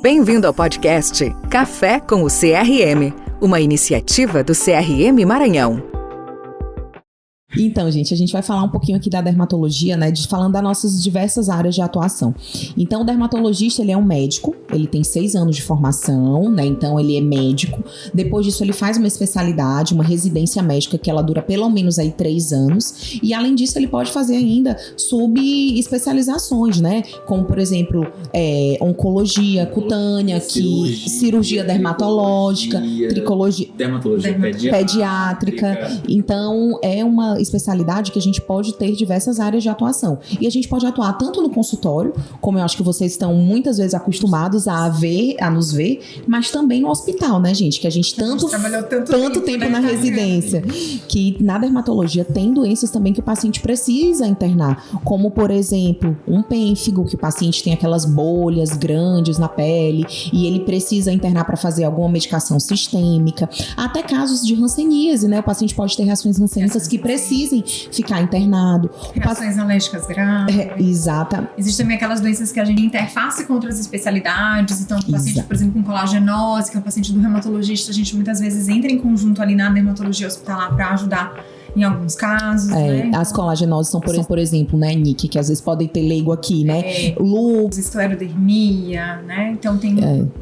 Bem-vindo ao podcast Café com o CRM, uma iniciativa do CRM Maranhão. Então, gente, a gente vai falar um pouquinho aqui da dermatologia, né, falando das nossas diversas áreas de atuação. Então, o dermatologista, ele é um médico, ele tem 6 anos de formação, né, então ele é médico. Depois disso, ele faz uma especialidade, uma residência médica, que ela dura pelo menos aí 3 anos. E, além disso, ele pode fazer ainda subespecializações, né, como, por exemplo, oncologia cutânea, cirurgia dermatológica, tricologia, dermatologia pediátrica. Então, é uma especialidade que a gente pode ter diversas áreas de atuação. E a gente pode atuar tanto no consultório, como eu acho que vocês estão muitas vezes acostumados a nos ver, mas também no hospital, né, gente? Que a gente trabalhou tanto tempo na residência. Que na dermatologia tem doenças também que o paciente precisa internar, como, por exemplo, um pênfigo, que o paciente tem aquelas bolhas grandes na pele e ele precisa internar para fazer alguma medicação sistêmica. Até casos de hanseníase, né? O paciente pode ter reações hanseníacas que precisem ficar internado. Reações alérgicas graves. Exata. Existem também aquelas doenças que a gente interface com outras especialidades. Então, o paciente, por exemplo, com colagenose, que é o paciente do reumatologista, a gente muitas vezes entra em conjunto ali na dermatologia hospitalar para ajudar em alguns casos, né? As colagenoses são, por exemplo, né, Nick, que às vezes podem ter leigo aqui, né? Lúpus, esclerodermia, né? Então tem...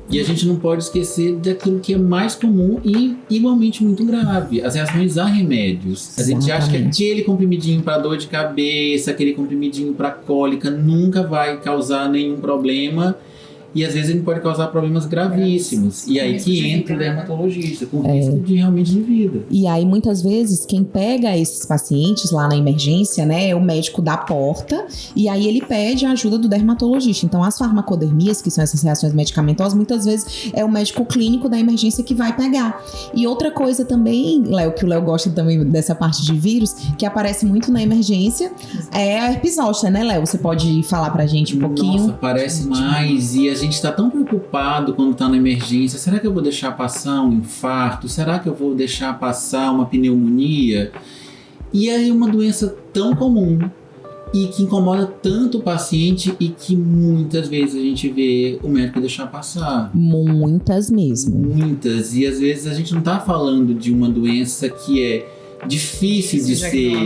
E a gente não pode esquecer daquilo que é mais comum e igualmente muito grave, as reações a remédios. A gente acha que aquele comprimidinho para dor de cabeça, aquele comprimidinho para cólica nunca vai causar nenhum problema. E às vezes ele pode causar problemas gravíssimos. E aí que entra o dermatologista, com risco realmente de vida. E aí, muitas vezes, quem pega esses pacientes lá na emergência, né, é o médico da porta, e aí ele pede a ajuda do dermatologista. Então, as farmacodermias, que são essas reações medicamentosas, muitas vezes é o médico clínico da emergência que vai pegar. E outra coisa também, Léo, que o Léo gosta também dessa parte de vírus, que aparece muito na emergência, é a herpes zoster, né, Léo? Você pode falar pra gente um pouquinho? Nossa, aparece mais, e a gente está tão preocupado quando está na emergência. Será que eu vou deixar passar um infarto? Será que eu vou deixar passar uma pneumonia? E é uma doença tão comum e que incomoda tanto o paciente e que muitas vezes a gente vê o médico deixar passar. Muitas mesmo. Muitas. E às vezes a gente não está falando de uma doença que é difícil de ser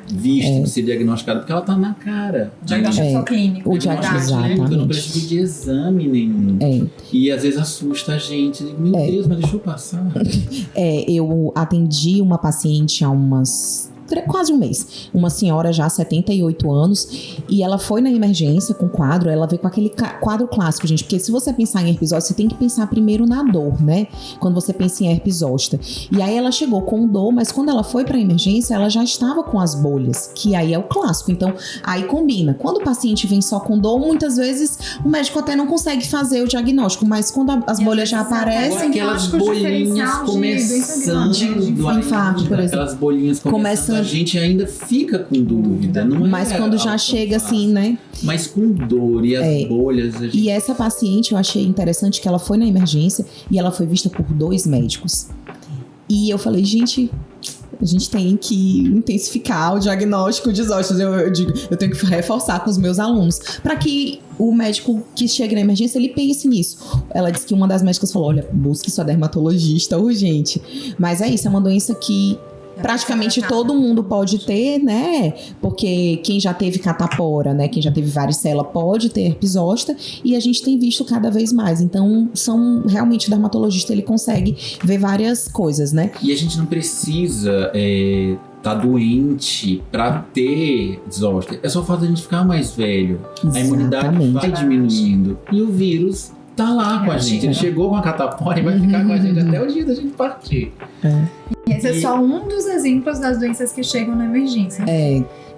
vista, de ser diagnosticada, porque ela tá na cara. O diagnóstico clínico. O diagnóstico, exatamente. Eu não preciso de exame nenhum. E às vezes assusta a gente. Meu Deus, mas deixa eu passar. Eu atendi uma paciente há quase um mês, uma senhora já 78 anos, e ela foi na emergência com quadro. Ela veio com aquele quadro clássico, gente, porque se você pensar em herpes zoster, você tem que pensar primeiro na dor, né, quando você pensa em herpes zoster. E aí ela chegou com dor, mas quando ela foi pra emergência, ela já estava com as bolhas, que aí é o clássico. Então, aí combina. Quando o paciente vem só com dor, muitas vezes o médico até não consegue fazer o diagnóstico, mas quando as bolhas já aparecem, aquelas bolinhas começando de infarto, por exemplo, aquelas bolinhas começando, a gente ainda fica com dúvida, não é? Mas quando já chega assim, né? Mas com dor e as bolhas... E essa paciente, eu achei interessante que ela foi na emergência e ela foi vista por 2 médicos. E eu falei, gente, a gente tem que intensificar o diagnóstico de zoster. Eu tenho que reforçar com os meus alunos, para que o médico que chega na emergência, ele pense nisso. Ela disse que uma das médicas falou, olha, busque sua dermatologista urgente. Mas é isso, é uma doença que praticamente todo mundo pode ter, né? Porque quem já teve catapora, né? Quem já teve varicela pode ter herpes zoster, e a gente tem visto cada vez mais. Então, realmente o dermatologista, ele consegue ver várias coisas, né? E a gente não precisa tá doente para ter zoster. É só o fato de a gente ficar mais velho. Exatamente. A imunidade vai diminuindo. E o vírus tá lá com a gente. Ele chegou com a catapora e vai ficar com a gente até o dia da gente partir. E esse é só um dos exemplos das doenças que chegam na emergência.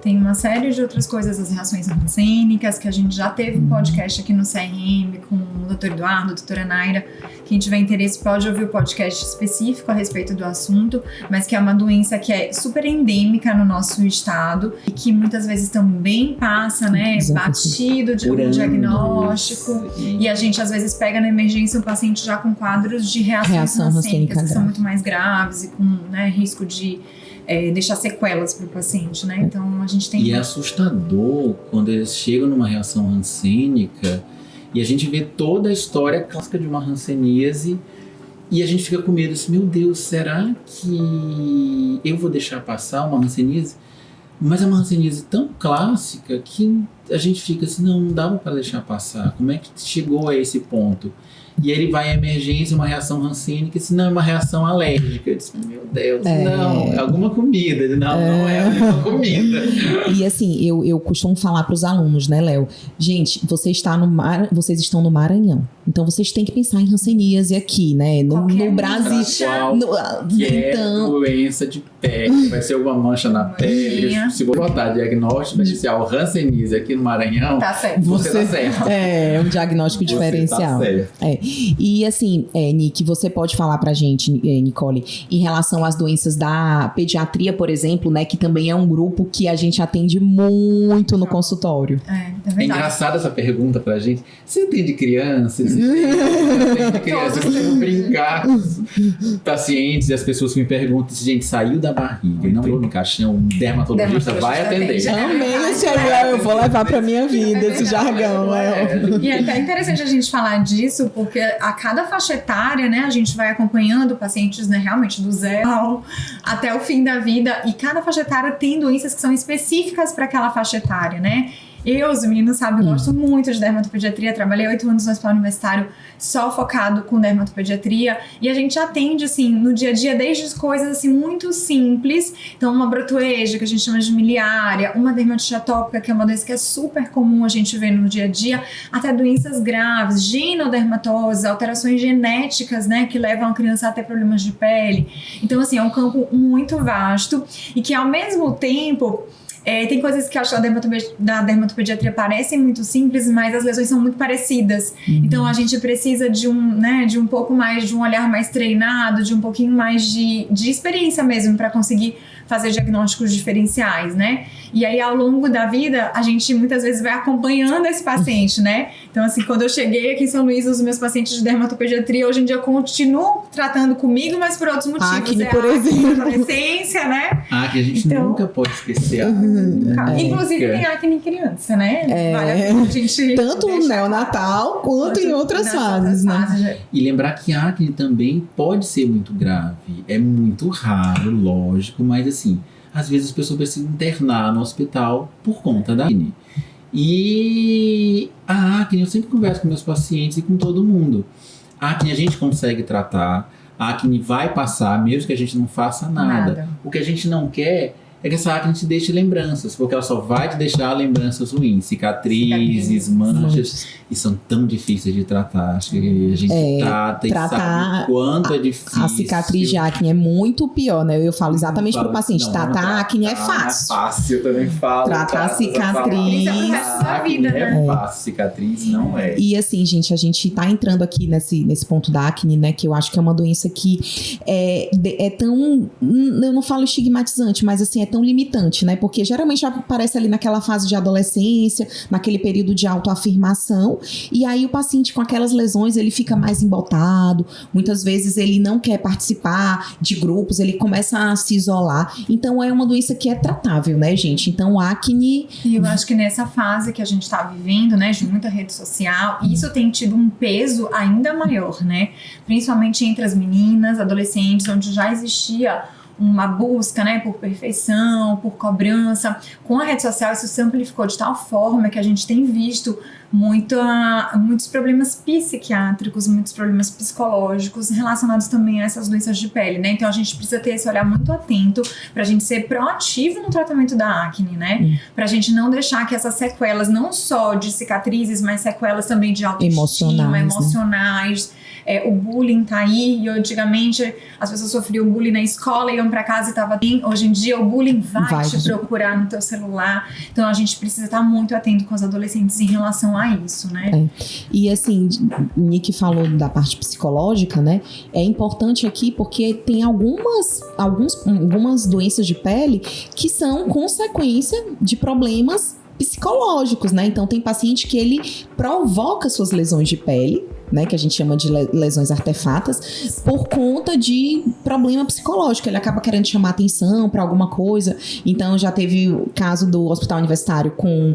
Tem uma série de outras coisas, as reações hanseníacas, que a gente já teve um podcast aqui no CRM com o Dr. Eduardo, a doutora Naira. Quem tiver interesse pode ouvir o podcast específico a respeito do assunto, mas que é uma doença que é super endêmica no nosso estado e que muitas vezes também passa, né, batido de um diagnóstico. E a gente às vezes pega na emergência um paciente já com quadros de reação hansênicas que são muito mais graves e com, né, risco de deixar sequelas para o paciente, né? Então a gente tem... E é assustador quando eles chegam numa reação hansênica E a gente vê toda a história clássica de uma hanseníase e a gente fica com medo assim, meu Deus, será que eu vou deixar passar uma hanseníase? Mas é uma hanseníase tão clássica que a gente fica assim, não dava para deixar passar. Como é que chegou a esse ponto? E aí ele vai à emergência, uma reação hansênica, se não é uma reação alérgica. Eu disse, meu Deus, não, é alguma comida. Não é alguma comida. E assim, eu costumo falar para os alunos, né, Léo? Gente, vocês estão no Maranhão. Então vocês têm que pensar em hanseníase aqui, né? No Brasil. Então, doença de pele, vai ser alguma mancha na pele. Se for botar diagnóstico inicial hanseníase aqui no Maranhão, tá certo. Você tá certo. É um diagnóstico diferencial. Tá certo. E assim, Nick, você pode falar pra gente, Nicole, em relação às doenças da pediatria, por exemplo, né? Que também é um grupo que a gente atende muito no consultório. É engraçada essa pergunta pra gente. Você atende crianças? Eu costumo brincar com os pacientes e as pessoas que me perguntam se gente saiu da barriga e não entrou no caixão, um dermatologista vai atender. Amém esse jargão, eu vou levar pra minha vida esse jargão. E é até interessante a gente falar disso, porque a cada faixa etária, né, a gente vai acompanhando pacientes, né, realmente do zero até o fim da vida, e cada faixa etária tem doenças que são específicas para aquela faixa etária, né? Os meninos sabem, gosto muito de dermatopediatria, trabalhei 8 anos no hospital universitário só focado com dermatopediatria, e a gente atende, assim, no dia a dia, desde coisas, assim, muito simples, então uma brotoeja, que a gente chama de miliária, uma dermatite atópica, que é uma doença que é super comum a gente ver no dia a dia, até doenças graves, genodermatose, alterações genéticas, né, que levam a criança a ter problemas de pele. Então, assim, é um campo muito vasto, e que ao mesmo tempo... tem coisas que eu acho da dermatopediatria parecem muito simples, mas as lesões são muito parecidas. Então a gente precisa de um pouco mais, de um olhar mais treinado, de um pouquinho mais de experiência mesmo para conseguir fazer diagnósticos diferenciais, né? E aí ao longo da vida a gente muitas vezes vai acompanhando esse paciente, né? Então assim, quando eu cheguei aqui em São Luís, os meus pacientes de dermatopediatria hoje em dia continuam tratando comigo, mas por outros motivos. Acne, por exemplo. Adolescência, né? Que a gente nunca pode esquecer. Inclusive tem acne em criança, né? Vale a pena a gente tanto no neonatal quanto em outras fases, né? E lembrar que a acne também pode ser muito grave. É muito raro, lógico, mas assim, às vezes as pessoas precisam internar no hospital por conta da acne. E a acne, eu sempre converso com meus pacientes e com todo mundo. A acne a gente consegue tratar, a acne vai passar, mesmo que a gente não faça nada. O que a gente não quer é que essa acne te deixe lembranças, porque ela só vai te deixar lembranças ruins, cicatrizes, manchas, e são tão difíceis de tratar. Acho que a gente trata e sabe o quanto é difícil. A cicatriz de acne é muito pior, né? Eu falo exatamente para o paciente, tratar acne é fácil. É fácil, eu também falo. Tratar cicatriz... acne é fácil, cicatriz não é. E assim, gente, a gente tá entrando aqui nesse ponto da acne, né? Que eu acho que é uma doença que é tão... Eu não falo estigmatizante, mas assim, é tão limitante, né? Porque geralmente aparece ali naquela fase de adolescência, naquele período de autoafirmação, e aí o paciente com aquelas lesões, ele fica mais embotado, muitas vezes ele não quer participar de grupos, ele começa a se isolar. Então é uma doença que é tratável, né, gente? Então acne... E eu acho que nessa fase que a gente tá vivendo, né, de muita rede social, isso tem tido um peso ainda maior, né? Principalmente entre as meninas, adolescentes, onde já existia uma busca, né, por perfeição, por cobrança. Com a rede social isso se amplificou de tal forma que a gente tem visto muitos problemas psiquiátricos, muitos problemas psicológicos relacionados também a essas doenças de pele, né? Então a gente precisa ter esse olhar muito atento pra gente ser proativo no tratamento da acne, né? Pra gente não deixar que essas sequelas, não só de cicatrizes, mas sequelas também de autoestima, emocionais. O bullying tá aí, e antigamente as pessoas sofriam bullying na escola, iam pra casa e tava bem. Hoje em dia o bullying vai te procurar no teu celular. Então a gente precisa estar muito atento com os adolescentes em relação a isso, né? E assim, o Nick falou da parte psicológica, né? É importante aqui porque tem algumas doenças de pele que são consequência de problemas psicológicos, né? Então tem paciente que ele provoca suas lesões de pele né, que a gente chama de lesões artefatas, por conta de problema psicológico. Ele acaba querendo chamar atenção para alguma coisa. Então já teve o caso do hospital universitário com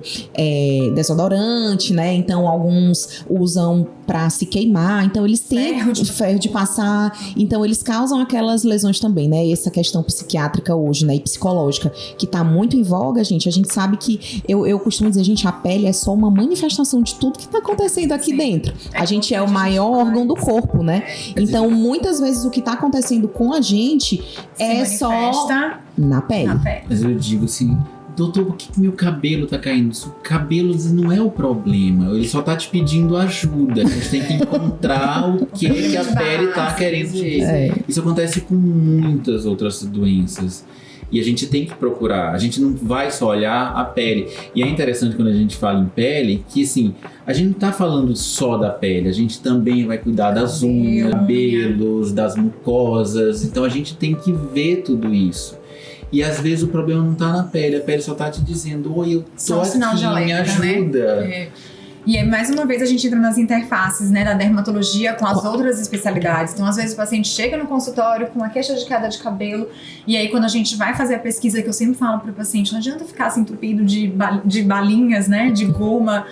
desodorante, né? Então alguns usam para se queimar. Então eles têm ferro de passar. Então eles causam aquelas lesões também, né? Essa questão psiquiátrica hoje, né? E psicológica, que tá muito em voga, gente. A gente sabe que eu costumo dizer, gente, a pele é só uma manifestação de tudo que tá acontecendo aqui dentro. A gente é o maior órgão do corpo, né? Então, muitas vezes o que tá acontecendo com a gente é só na pele. Mas eu digo assim, doutor, por que meu cabelo tá caindo? O cabelo não é o problema, ele só tá te pedindo ajuda. A gente tem que encontrar o que a pele tá querendo dizer. Isso acontece com muitas outras doenças. E a gente tem que procurar, a gente não vai só olhar a pele. E é interessante quando a gente fala em pele, que assim, a gente não tá falando só da pele, a gente também vai cuidar das unhas, cabelos, das mucosas. Então a gente tem que ver tudo isso. E às vezes o problema não tá na pele, a pele só tá te dizendo, oi, eu tô aqui, me ajuda. Né? E aí, mais uma vez, a gente entra nas interfaces, né, da dermatologia com as outras especialidades. Então, às vezes, o paciente chega no consultório com uma queixa de queda de cabelo, e aí, quando a gente vai fazer a pesquisa, que eu sempre falo pro paciente, não adianta ficar assim, entupido de balinhas, né, de goma,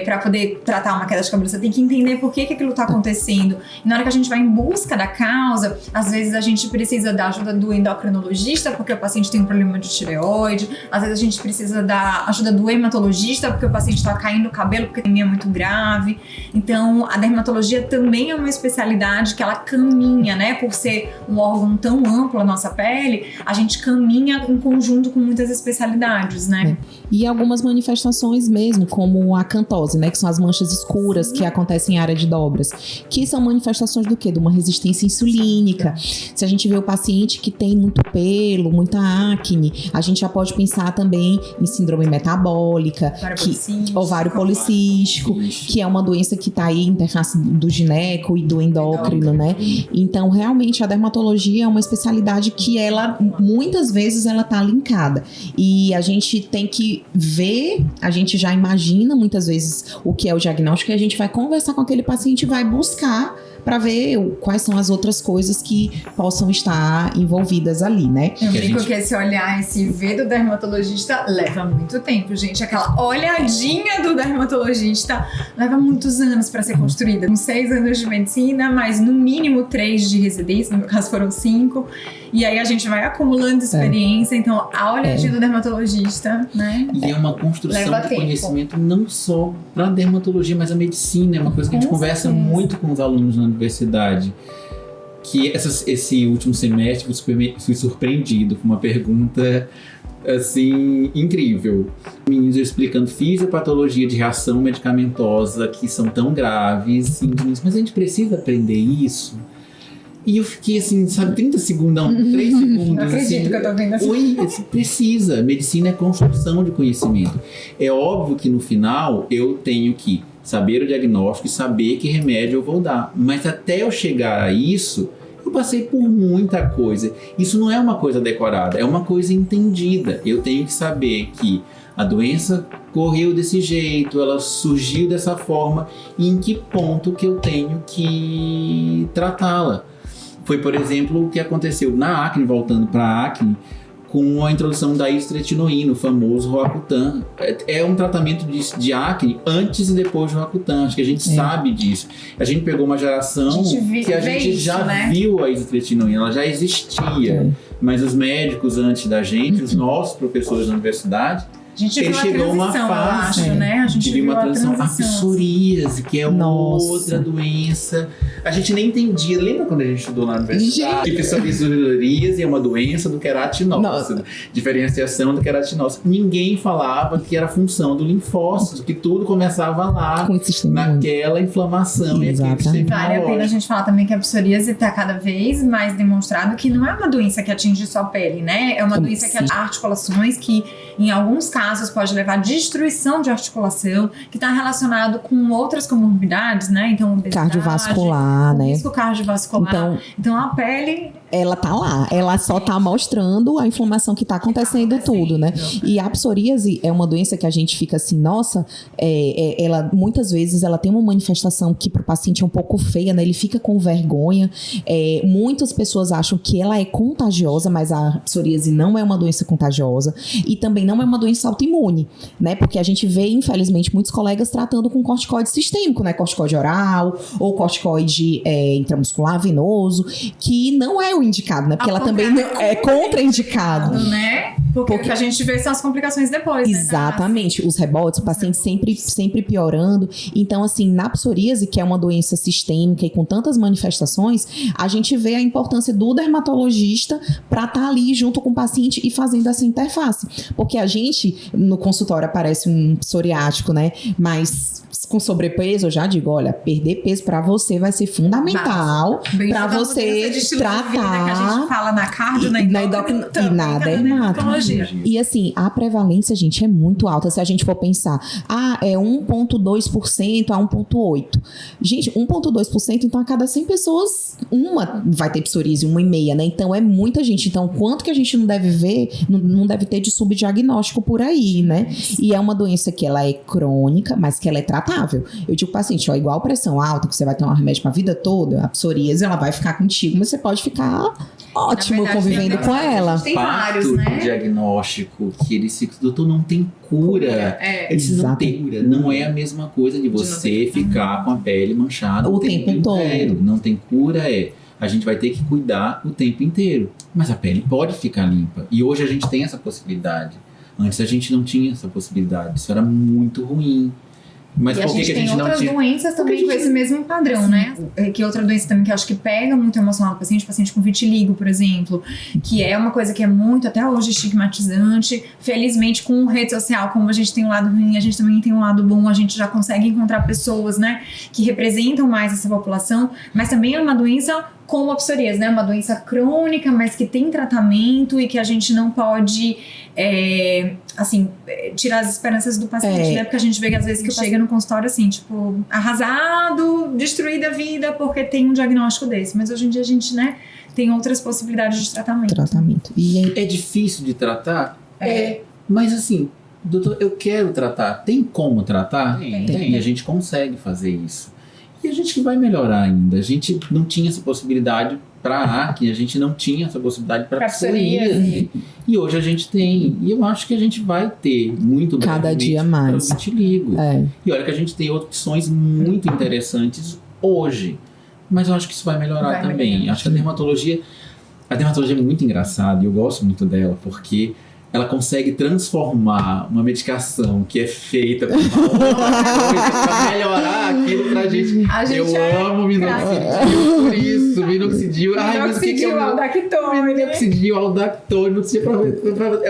pra poder tratar uma queda de cabelo. Você tem que entender por que aquilo tá acontecendo. E na hora que a gente vai em busca da causa, às vezes a gente precisa da ajuda do endocrinologista, porque o paciente tem um problema de tireoide. Às vezes a gente precisa da ajuda do hematologista, porque o paciente tá caindo o cabelo, porque anemia muito grave. Então, a dermatologia também é uma especialidade que ela caminha, né? Por ser um órgão tão amplo, a nossa pele, a gente caminha em conjunto com muitas especialidades, né? E algumas manifestações mesmo, como a acantose, né? Que são as manchas escuras que acontecem em área de dobras, que são manifestações do quê? De uma resistência insulínica. Se a gente vê o paciente que tem muito pelo, muita acne, a gente já pode pensar também em síndrome metabólica, ovário policístico, que é uma doença que está aí, interface do gineco e do endócrino, né? Então, realmente, a dermatologia é uma especialidade que ela, muitas vezes, ela tá linkada. E a gente tem que ver, a gente já imagina, muitas vezes, o que é o diagnóstico, e a gente vai conversar com aquele paciente e vai buscar para ver quais são as outras coisas que possam estar envolvidas ali, né? Eu brinco que esse olhar, esse ver do dermatologista leva muito tempo, gente. Aquela olhadinha do dermatologista leva muitos anos para ser construída. Com 6 anos de medicina, mas no mínimo 3 de residência, no meu caso foram 5. E aí a gente vai acumulando experiência. Então, a olhadinha do dermatologista, né? E é uma construção de conhecimento não só para dermatologia, mas a medicina. É uma coisa que a gente conversa muito com os alunos na universidade. Que esse último semestre eu fui surpreendido com uma pergunta assim, incrível. Meninos explicando fisiopatologia de reação medicamentosa que são tão graves. Mas a gente precisa aprender isso? E eu fiquei assim, sabe, 30 segundos, não, 3 segundos. Não acredito assim, que eu tô vendo assim. Oi, precisa. Medicina é construção de conhecimento. É óbvio que no final eu tenho que saber o diagnóstico e saber que remédio eu vou dar. Mas até eu chegar a isso, eu passei por muita coisa. Isso não é uma coisa decorada, é uma coisa entendida. Eu tenho que saber que a doença correu desse jeito, ela surgiu dessa forma e em que ponto que eu tenho que tratá-la. Foi, por exemplo, o que aconteceu na acne, voltando para a acne, com a introdução da isotretinoína, o famoso Roacutan. É um tratamento de acne antes e depois do Roacutan. Acho que a gente sabe disso. A gente pegou uma geração que a gente já viu a isotretinoína, ela já existia. Mas os médicos antes da gente, os nossos professores da universidade, a gente viu uma transição, eu acho, né? A gente viu uma transição. A psoríase, que é outra doença. A gente nem entendia. Lembra quando a gente estudou na universidade? Que psoríase é uma doença do queratinócito. Diferenciação do queratinócito. Ninguém falava que era função do linfócito, que tudo começava lá, naquela inflamação. Exatamente. Vale a pena a gente falar também que a psoríase está cada vez mais demonstrado que não é uma doença que atinge só a pele, né? É uma doença que atinge articulações, que em alguns casos casos pode levar à destruição de articulação, que está relacionado com outras comorbidades, né? Então, obesidade, cardiovascular, né? Risco cardiovascular. Então, a pele... Ela tá lá, ela só tá mostrando a inflamação que tá acontecendo tudo, né? E a psoríase é uma doença que a gente fica assim, nossa, ela muitas vezes ela tem uma manifestação que pro paciente é um pouco feia, né? Ele fica com vergonha. Muitas pessoas acham que ela é contagiosa, mas a psoríase não é uma doença contagiosa e também não é uma doença autoimune, né? Porque a gente vê, infelizmente, muitos colegas tratando com corticoide sistêmico, né? Corticoide oral ou corticoide intramuscular venoso, que não é o indicado, né? Porque ela também é contraindicado. Né? Porque o que a gente vê são as complicações depois, exatamente. Né? Os rebotes, o paciente sempre piorando. Então, assim, na psoríase, que é uma doença sistêmica e com tantas manifestações, a gente vê a importância do dermatologista para estar ali junto com o paciente e fazendo essa interface. Porque a gente, no consultório, aparece um psoriático, né? Mas com sobrepeso, eu já digo, olha, perder peso para você vai ser fundamental para você tratar. Que a gente fala na cardio, na endócrina e na dermatologia. E assim, a prevalência, gente, é muito alta. Se a gente for pensar, é 1,2% a 1,8%. Gente, 1,2%, então a cada 100 pessoas, uma vai ter psoríase, 1,5%, né? Então é muita gente. Então, quanto que a gente não deve ver, não deve ter de subdiagnóstico por aí, né? E é uma doença que ela é crônica, mas que ela é tratável. Eu digo pro paciente, igual pressão alta, que você vai tomar remédio pra vida toda, a psoríase, ela vai ficar contigo, mas você pode ficar ótimo convivendo com ela. Tem vários, né? Do diagnóstico que eles ficam, doutor, não tem cura. Eles não tem cura. Não é a mesma coisa de você ficar com a pele manchada o tempo todo. Não tem cura, a gente vai ter que cuidar o tempo inteiro. Mas a pele pode ficar limpa. E hoje a gente tem essa possibilidade. Antes a gente não tinha essa possibilidade. Isso era muito ruim. Mas e a gente tem outras doenças também com esse mesmo padrão, né? Que outra doença também que eu acho que pega muito emocional do paciente com vitiligo, por exemplo, que é uma coisa que é muito, até hoje, estigmatizante. Felizmente, com rede social, como a gente tem um lado ruim, a gente também tem um lado bom, a gente já consegue encontrar pessoas, né, que representam mais essa população, mas também é uma doença como a psoríase, né? Uma doença crônica, mas que tem tratamento e que a gente não pode, tirar as esperanças do paciente, né? Porque a gente vê que às vezes que chega no consultório assim, tipo, arrasado, destruída a vida porque tem um diagnóstico desse. Mas hoje em dia a gente, né, tem outras possibilidades de tratamento. E é difícil de tratar? Mas assim, doutor, eu quero tratar. Tem como tratar? Tem. A gente consegue fazer isso. E a gente vai melhorar ainda. A gente não tinha essa possibilidade para acne, a gente não tinha essa possibilidade para psoríase. E hoje a gente tem. E eu acho que a gente vai ter muito cada dia mais para o vitiligo. E olha que a gente tem opções muito interessantes hoje. Mas eu acho que isso vai melhorar também. Acho que a dermatologia é muito engraçada e eu gosto muito dela, porque ela consegue transformar uma medicação que é feita para pra melhorar aquilo pra gente. Eu amo minoxidil por isso, minoxidil. Minoxidil, aldactone, é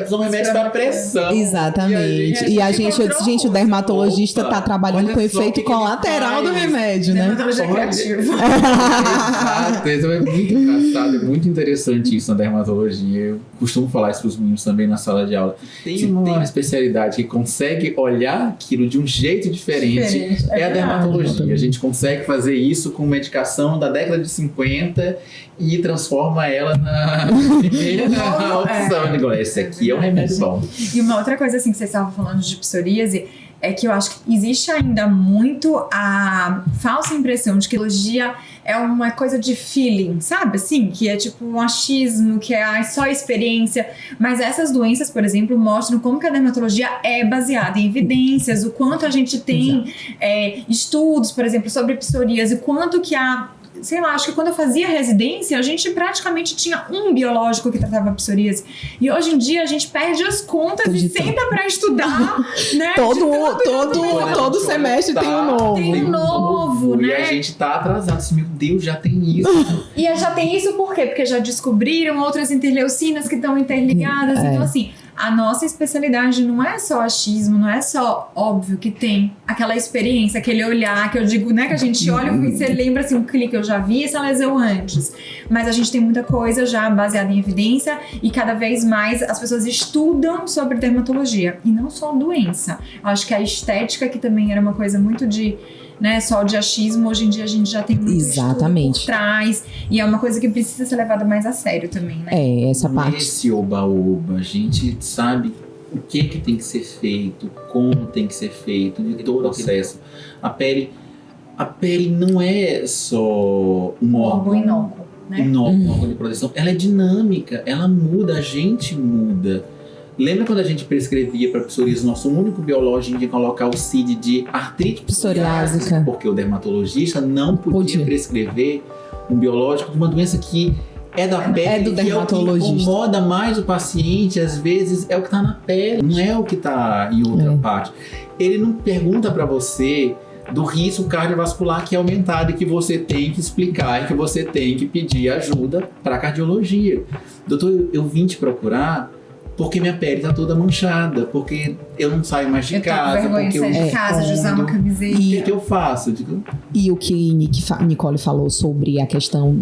um remédio para pressão. Exatamente. E a gente, o dermatologista tá trabalhando com o efeito colateral do remédio, né? Dermatologia criativa. Exato, isso é muito engraçado, é muito interessante isso na dermatologia. Eu costumo falar isso pros meninos também na sala de aula. Tem uma especialidade que consegue olhar aquilo de um jeito diferente. É a dermatologia. A gente consegue fazer isso com medicação da década de 50 e transforma ela na primeira opção. Esse aqui é um remédio bom. E uma outra coisa assim que vocês estavam falando de psoríase é que eu acho que existe ainda muito a falsa impressão de que a dermatologia é uma coisa de feeling, sabe? Assim, que é tipo um achismo, que é só experiência. Mas essas doenças, por exemplo, mostram como que a dermatologia é baseada em evidências, o quanto a gente tem estudos, por exemplo, sobre psoríase, o quanto que sei lá, acho que quando eu fazia residência, a gente praticamente tinha um biológico que tratava psoríase. E hoje em dia a gente perde as contas e senta pra estudar, né? Todo semestre tem um novo. Tem um novo, né? E a gente tá atrasado. Assim, meu Deus, já tem isso. E já tem isso por quê? Porque já descobriram outras interleucinas que estão interligadas. Então, assim, a nossa especialidade não é só achismo, não é só óbvio que tem aquela experiência, aquele olhar que eu digo, né, que a gente olha e você lembra assim, um clique, eu já vi essa lesão antes. Mas a gente tem muita coisa já baseada em evidência e cada vez mais as pessoas estudam sobre dermatologia e não só doença. Eu acho que a estética, que também era uma coisa muito de, né, só de achismo, hoje em dia a gente já tem muito estudo por trás e é uma coisa que precisa ser levada mais a sério também, né? Essa parte. Nesse oba-oba, a gente sabe o que tem que ser feito, como tem que ser feito, de todo o processo. A pele não é só um órgão inócuo, né? Um órgão de proteção. Ela é dinâmica, ela muda, a gente muda. Lembra quando a gente prescrevia para psoríase, nosso único biológico de colocar o CID de artrite psoriásica, porque o dermatologista não podia prescrever um biológico de uma doença que é da pele, do dermatologista. É o que incomoda mais o paciente, às vezes é o que está na pele, não é o que está em outra parte. Ele não pergunta para você do risco cardiovascular que é aumentado e que você tem que explicar e que você tem que pedir ajuda para a cardiologia. Doutor, eu vim te procurar porque minha pele tá toda manchada, porque eu não saio mais de casa, porque eu de casa, de usar uma camiseta. O que eu faço? E o que Nicole falou sobre a questão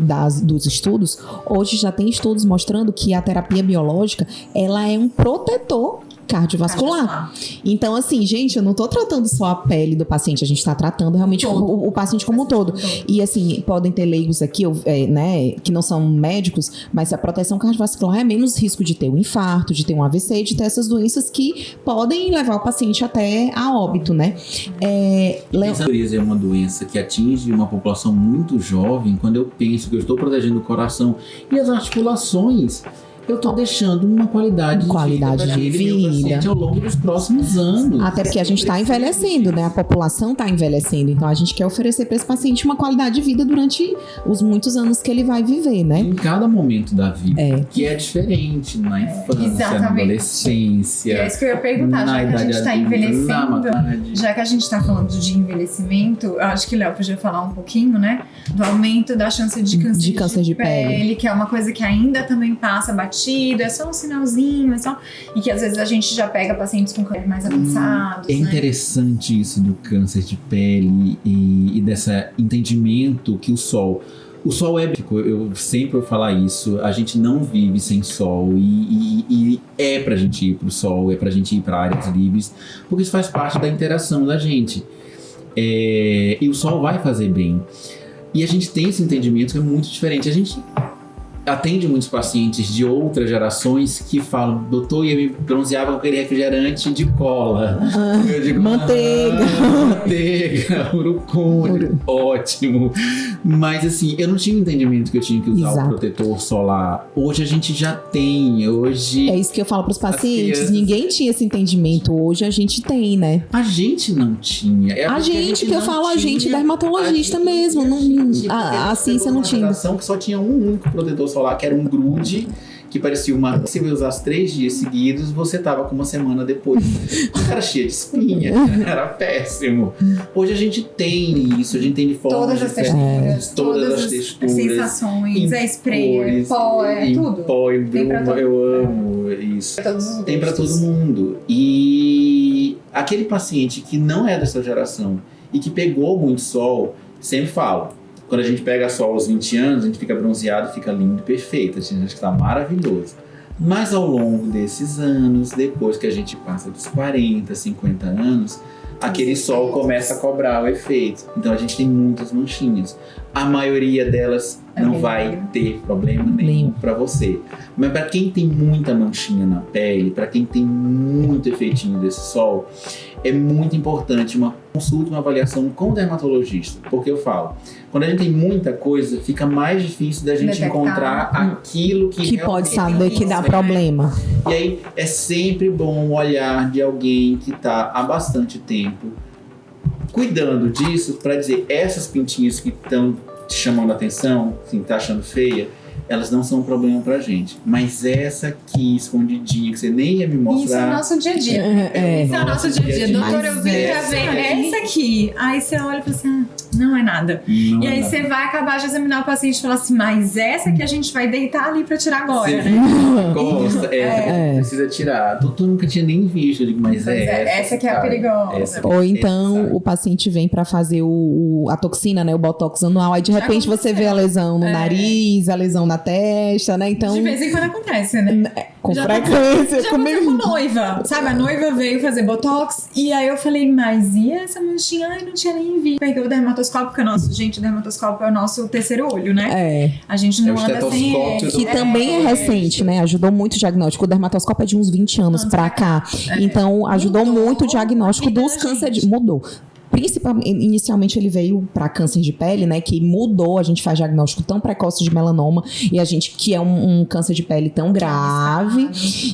dos estudos, hoje já tem estudos mostrando que a terapia biológica, ela é um protetor cardiovascular. Então, assim, gente, eu não tô tratando só a pele do paciente, a gente tá tratando realmente o paciente como um todo. E, assim, podem ter leigos aqui, né, que não são médicos, mas a proteção cardiovascular é menos risco de ter um infarto, de ter um AVC, de ter essas doenças que podem levar o paciente até a óbito, né? Psoríase é uma doença que atinge uma população muito jovem. Quando eu penso que eu estou protegendo o coração e as articulações, eu tô deixando uma qualidade de vida ao longo dos próximos anos. Até porque a gente tá envelhecendo, né? A população tá envelhecendo. Então a gente quer oferecer para esse paciente uma qualidade de vida durante os muitos anos que ele vai viver, né? Em cada momento da vida, que é diferente na infância, na adolescência. É isso que eu ia perguntar, já que a gente tá envelhecendo, já que a gente tá falando de envelhecimento, eu acho que o Léo podia falar um pouquinho, né? Do aumento da chance de câncer de pele, que é uma coisa que ainda também passa batido. É só um sinalzinho, e que às vezes a gente já pega pacientes com câncer mais avançados. É interessante isso do câncer de pele e desse entendimento que o sol é, eu sempre vou falar isso, a gente não vive sem sol e é pra gente ir pro sol, é pra gente ir pra áreas livres, porque isso faz parte da interação da gente. E o sol vai fazer bem. E a gente tem esse entendimento que é muito diferente. A gente atende muitos pacientes de outras gerações que falam: doutor, eu me bronzeava com aquele refrigerante de cola. Eu digo: manteiga, urucune, ótimo. Mas assim, eu não tinha o entendimento que eu tinha que usar o protetor solar. Hoje a gente já tem. Hoje é isso que eu falo para os pacientes. Ninguém tinha esse entendimento. Hoje a gente tem, né? A gente não tinha. A gente que eu falo, a gente dermatologista mesmo. A ciência não tinha. Que só tinha um único protetor solar, que era um grude, que parecia uma... Se você usasse 3 dias seguidos, você tava com uma semana depois. Era cheio de espinha, era péssimo. Hoje a gente tem isso, a gente tem de formas diferentes, todas as texturas, sensações, spray, pó, tudo. Pó e bruma, eu amo isso. Tem pra todo mundo. E aquele paciente que não é dessa geração e que pegou muito sol, sempre fala: quando a gente pega sol aos 20 anos, a gente fica bronzeado, fica lindo e perfeito. A gente acha que tá maravilhoso. Mas ao longo desses anos, depois que a gente passa dos 40, 50 anos, aquele sol começa a cobrar o efeito. Então a gente tem muitas manchinhas. A maioria delas não vai ter problema nenhum para você. Mas para quem tem muita manchinha na pele, para quem tem muito efeitinho desse sol, é muito importante uma consulta, uma avaliação com o dermatologista. Porque eu falo, quando a gente tem muita coisa, fica mais difícil da gente encontrar aquilo que pode saber que dá problema. E aí é sempre bom o olhar de alguém que está há bastante tempo cuidando disso, para dizer: essas pintinhas que estão te chamando a atenção, assim, tá achando feia, elas não são um problema pra gente. Mas essa aqui, escondidinha, que você nem ia me mostrar... Isso é o nosso dia a dia. Isso é o nosso dia a dia. Doutor, eu vim pra ver essa aqui. Aí você olha e fala assim: não é nada. Não e aí é você nada. vai acabar de examinar o paciente e falar assim, mas essa que a gente vai deitar ali pra tirar agora, Você né? gosta, precisa tirar. Doutor, nunca tinha nem visto. Eu digo, mas Pois essa que é a cara. perigosa. Essa Ou que então sai. o paciente vem pra fazer a toxina, né? O botox anual. Aí de repente você vê a lesão no nariz, a lesão na testa, né? Então, De vez em quando acontece, né? com Já frequência. Já aconteceu com noiva, sabe? A noiva veio fazer botox e aí eu falei, mas e essa manchinha? Ai, não tinha nem visto. Peguei o dermatoscópio, que é o nosso, gente, o dermatoscópio é o nosso terceiro olho, né? É. A gente não É o anda sem estetoscópio ele. do- Que também é recente, né? Ajudou muito o diagnóstico. O dermatoscópio é de uns 20 anos pra cá. Então, ajudou Mudou muito o diagnóstico a vida dos da cânceres. gente. Mudou. Principalmente, inicialmente ele veio para câncer de pele, né? Que mudou, a gente faz diagnóstico tão precoce de melanoma e a gente, que é um câncer de pele tão grave,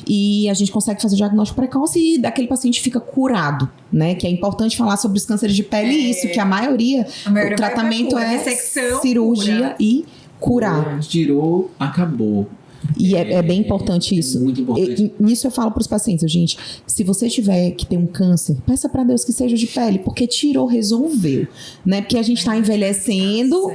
e a gente consegue fazer diagnóstico precoce e daquele paciente fica curado, né? Que é importante falar sobre os cânceres de pele e isso, que a maioria A maioria o tratamento vai pra cura, é ressecção, cirurgia cura. e curar. Tirou, acabou. E é bem importante isso. Muito importante. Nisso eu falo para os pacientes, gente, se você tiver que ter um câncer, peça para Deus que seja de pele, porque tirou, resolveu, né? Porque a gente está envelhecendo,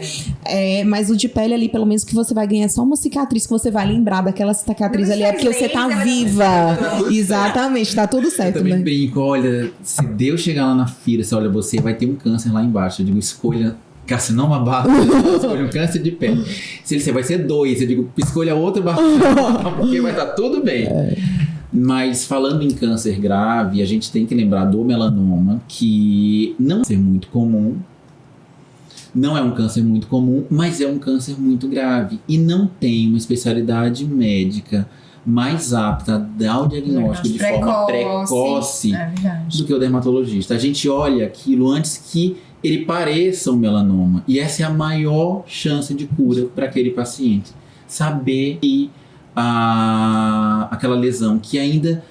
mas o de pele ali, pelo menos que você vai ganhar só uma cicatriz, que você vai lembrar daquela cicatriz ali, é porque você tá viva. Exatamente, tá tudo Eu certo, também né? brinco, olha, se Deus chegar lá na fila, você olha, você vai ter um câncer lá embaixo. Eu digo, escolha carcinoma básico, escolha um câncer de pele. Se ele vai ser 2, eu digo, escolha outro básico, porque vai estar tudo bem. Mas falando em câncer grave, a gente tem que lembrar do melanoma, que não é muito comum. Não é um câncer muito comum, mas é um câncer muito grave. E não tem uma especialidade médica mais apta a dar o diagnóstico de forma precoce É verdade. do que o dermatologista. A gente olha aquilo antes que ele pareça um melanoma. E essa é a maior chance de cura para aquele paciente. Saber que aquela lesão que ainda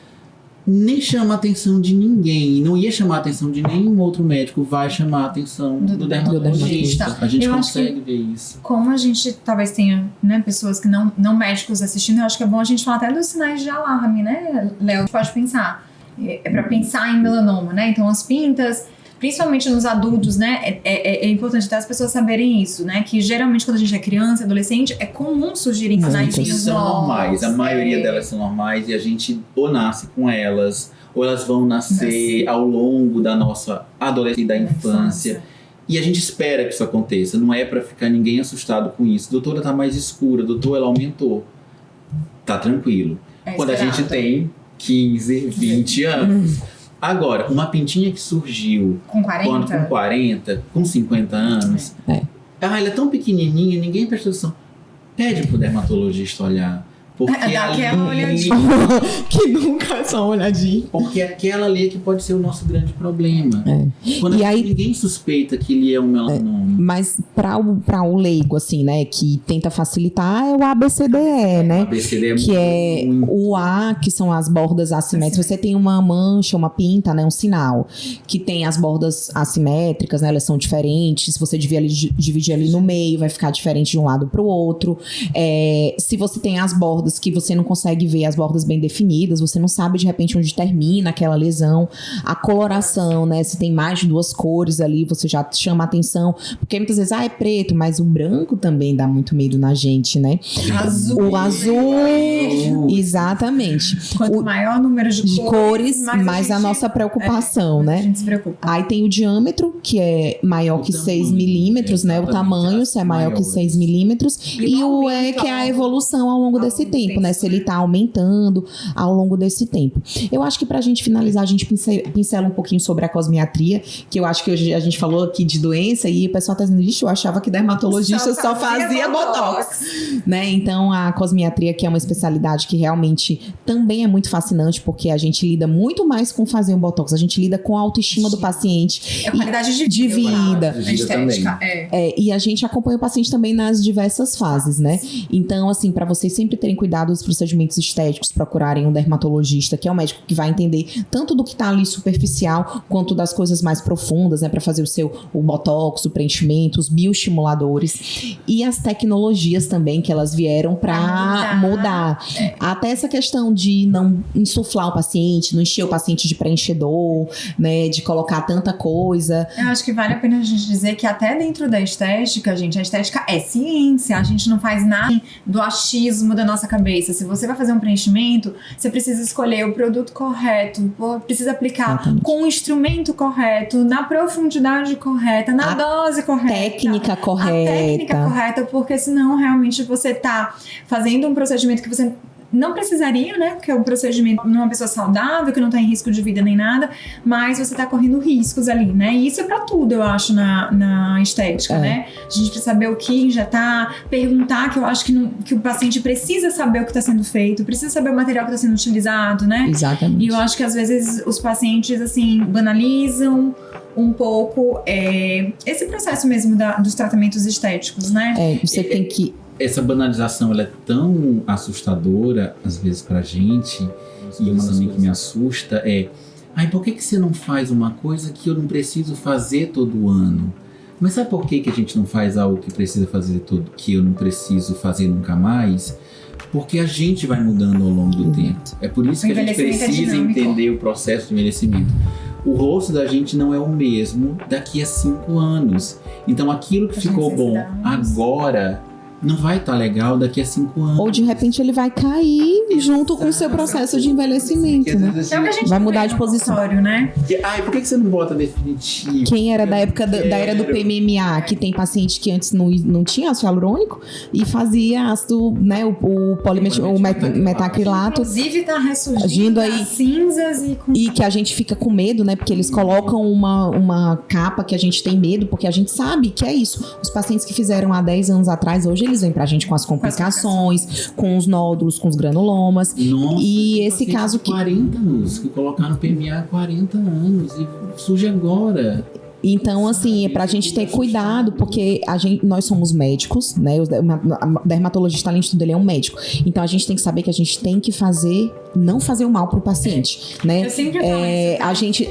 nem chama a atenção de ninguém, não ia chamar a atenção de nenhum outro médico, vai chamar a atenção do dermatologista. A gente Eu acho consegue ver isso. Como a gente talvez tenha, né, pessoas que não médicos assistindo, eu acho que é bom a gente falar até dos sinais de alarme, né, Léo? Pode pensar. É para pensar em melanoma, né? Então as pintas, principalmente nos adultos, né? É importante até as pessoas saberem isso, né? Que geralmente quando a gente é criança, adolescente, é comum surgirem sinais São normais, a maioria delas são normais e a gente ou nasce com elas, ou elas vão nascer ao longo da nossa adolescência e da infância. E a gente espera que isso aconteça, não é pra ficar ninguém assustado com isso. Doutora, tá mais escura, doutor, ela aumentou. Tá tranquilo. Quando a gente tem 15, 20 anos. Agora, uma pintinha que surgiu com 40, com 40, com 50 anos, ela é tão pequenininha, ninguém presta atenção. Pede pro dermatologista olhar. Porque dá aquela olhadinha. Que nunca é só uma olhadinha. Porque aquela ali é que pode ser o nosso grande problema. Quando E aí, ninguém suspeita que ele é um melanoma. mas para o leigo, assim, né, que tenta facilitar, é o ABCDE, né? O ABCD é Que é muito... o A, que são as bordas assimétricas. Você tem uma mancha, uma pinta, né, um sinal, que tem as bordas assimétricas, né, elas são diferentes. Se você dividir ali no meio, vai ficar diferente de um lado para o outro. Se você tem as bordas que você não consegue ver, as bordas bem definidas, você não sabe de repente onde termina aquela lesão. A coloração, né, se tem mais de 2 cores ali, você já chama a atenção, porque muitas vezes, é preto, mas o branco também dá muito medo na gente, né? Azul. O azul, exatamente. Quanto maior o número de cores, mais a nossa preocupação, né? A gente se preocupa. Aí tem o diâmetro, que é maior que 6 milímetros, né? O tamanho, se é maior que 6 milímetros. E o E, que é a evolução ao longo desse tempo, né? Se ele tá aumentando ao longo desse tempo. Eu acho que pra gente finalizar, a gente pincela um pouquinho sobre a cosmiatria, que eu acho que hoje a gente falou aqui de doença e o pessoal tá dizendo, eu achava que dermatologista só fazia botox, né? Então a cosmiatria, que é uma especialidade que realmente também é muito fascinante, porque a gente lida muito mais com fazer um botox, a gente lida com a autoestima do paciente. É qualidade de De vida. vida Estética. E a gente acompanha o paciente também nas diversas fases, né? Então, assim, pra vocês sempre terem cuidado cuidar dos procedimentos estéticos, procurarem um dermatologista, que é um médico que vai entender tanto do que tá ali superficial, quanto das coisas mais profundas, né, para fazer o botox, o preenchimento, os bioestimuladores e as tecnologias também que elas vieram para mudar. Até essa questão de não insuflar o paciente, não encher o paciente de preenchedor, né, de colocar tanta coisa. Eu acho que vale a pena a gente dizer que até dentro da estética, gente, a estética é ciência, a gente não faz nada do achismo da nossa cabeça. Se você vai fazer um preenchimento, você precisa escolher o produto correto, precisa aplicar com o instrumento correto, na profundidade correta, na dose correta. Técnica correta. A técnica correta, porque senão realmente você tá fazendo um procedimento que você não precisaria, né? Porque é um procedimento numa pessoa saudável, que não tá em risco de vida nem nada, mas você tá correndo riscos ali, né? E isso é pra tudo, eu acho, na estética, né? A gente precisa saber o que injetar, perguntar, que eu acho que o paciente precisa saber o que tá sendo feito, precisa saber o material que tá sendo utilizado, né? Exatamente. E eu acho que às vezes os pacientes, assim, banalizam um pouco esse processo mesmo dos tratamentos estéticos, né? Você tem que... Essa banalização, ela é tão assustadora, às vezes, pra gente, e uma também que me assusta por que você não faz uma coisa que eu não preciso fazer todo ano? Mas sabe por que a gente não faz algo que precisa fazer que eu não preciso fazer nunca mais? Porque a gente vai mudando ao longo do tempo. É por isso que a gente precisa entender o processo de envelhecimento. O rosto da gente não é o mesmo daqui a 5 anos. Então aquilo que ficou bom agora não vai estar legal daqui a 5 anos. Ou de repente ele vai cair junto com o seu processo de envelhecimento, né? É o que a gente vai mudar de posição, né? Por que você não bota definitivo? Quem era da época da era do PMMA, que tem paciente que antes não tinha ácido hialurônico e fazia ácido, né, o metacrilato. Inclusive tá ressurgindo aí cinzas e que a gente fica com medo, né? Porque eles colocam uma capa que a gente tem medo, porque a gente sabe que é isso. Os pacientes que fizeram há 10 anos atrás, hoje eles vêm pra gente com as complicações, com os nódulos, com os granulomas. Nossa, e esse caso que 40 anos, que colocaram PMA há 40 anos e surge agora. Então, assim, é pra gente ter cuidado, porque nós somos médicos, né? O dermatologista, além de tudo, ele é um médico. Então, a gente tem que saber que a gente tem que não fazer o mal pro paciente, né? Eu sempre falo isso, a gente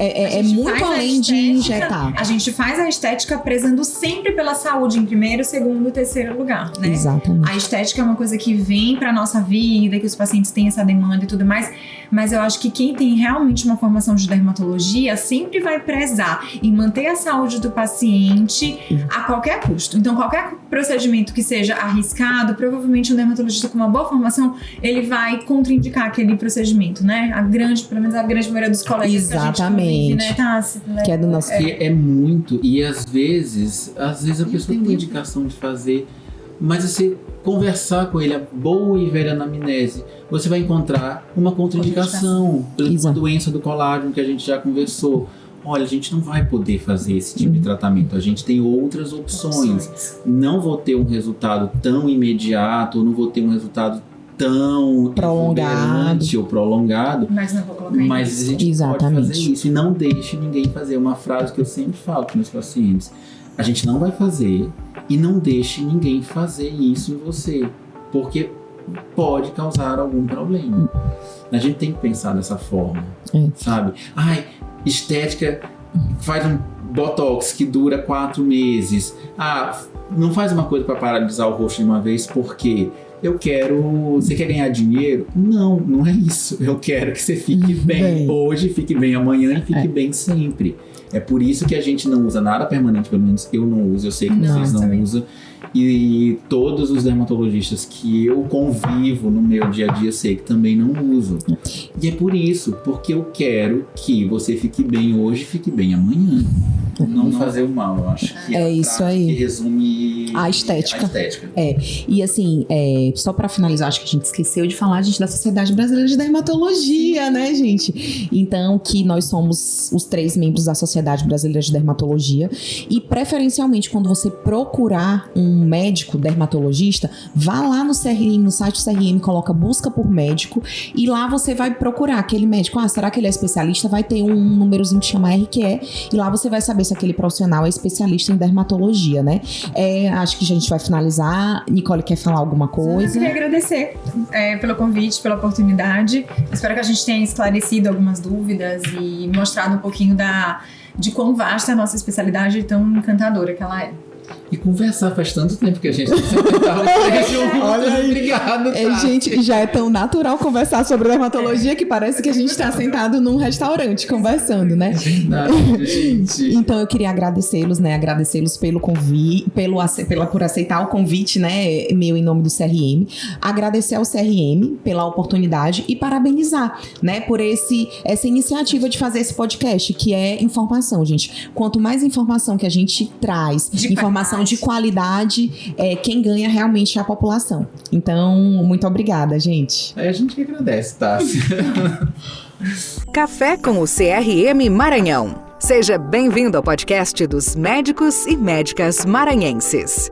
muito além de injetar. A gente faz a estética prezando sempre pela saúde em primeiro, segundo e terceiro lugar, né? Exatamente. A estética é uma coisa que vem pra nossa vida, que os pacientes têm essa demanda e tudo mais, mas eu acho que quem tem realmente uma formação de dermatologia sempre vai prezar em manter a saúde do paciente a qualquer custo. Então, qualquer procedimento que seja arriscado, provavelmente um dermatologista com uma boa formação, ele vai contraindicar aquele procedimento, né? Pelo menos a grande maioria dos colegas. Exatamente. Que a gente convive, né? Que é do nosso... É muito, e às vezes a pessoa tem indicação de fazer, mas você conversar com ele, a boa e velha anamnese, você vai encontrar uma contraindicação pela doença do colágeno que a gente já conversou. Olha, a gente não vai poder fazer esse tipo de tratamento, a gente tem outras opções. Não vou ter um resultado tão imediato, ou não vou ter um resultado tão prolongado, mas não vou colocar mas a gente pode fazer isso. E não deixe ninguém fazer. Uma frase que eu sempre falo com meus pacientes: a gente não vai fazer, e não deixe ninguém fazer isso em você, porque pode causar algum problema. A gente tem que pensar dessa forma, sabe? Estética, faz um botox que dura 4 meses. Não faz uma coisa para paralisar o rosto de uma vez, porque você quer ganhar dinheiro? Não é isso. Eu quero que você fique bem hoje, fique bem amanhã e fique bem sempre. É por isso que a gente não usa nada permanente, pelo menos eu não uso, eu sei que vocês não usam. E todos os dermatologistas que eu convivo no meu dia a dia, sei que também não usam. E é por isso, porque eu quero que você fique bem hoje e fique bem amanhã. Não fazer o mal, eu acho que é isso aí. Que resume a estética. E assim, só pra finalizar, acho que a gente esqueceu de falar, gente, da Sociedade Brasileira de Dermatologia, né, gente? Então, que nós somos os 3 membros da Sociedade Brasileira de Dermatologia, e preferencialmente quando você procurar um médico dermatologista, vá lá no CRM, no site do CRM, coloca busca por médico, e lá você vai procurar aquele médico. Será que ele é especialista? Vai ter um númerozinho que chama RQE, e lá você vai saber se aquele profissional é especialista em dermatologia, né? A acho que a gente vai finalizar. Nicole, quer falar alguma coisa? Eu queria agradecer pelo convite, pela oportunidade. Espero que a gente tenha esclarecido algumas dúvidas e mostrado um pouquinho de quão vasta a nossa especialidade e tão encantadora que ela é. E conversar faz tanto tempo que a gente sempre tava juntos. Olha aí. Obrigado, tá? Gente, já é tão natural conversar sobre dermatologia que parece que a gente tá sentado num restaurante conversando, né? É verdade, gente. Então eu queria agradecê-los, né? Agradecê-los pelo convite, por aceitar o convite, né? Meu em nome do CRM. Agradecer ao CRM pela oportunidade e parabenizar, né? Por essa iniciativa de fazer esse podcast, que é informação, gente. Quanto mais informação que a gente traz, informação de qualidade, quem ganha realmente é a população. Então, muito obrigada, gente. A gente que agradece, tá? Café com o CRM Maranhão. Seja bem-vindo ao podcast dos médicos e médicas maranhenses.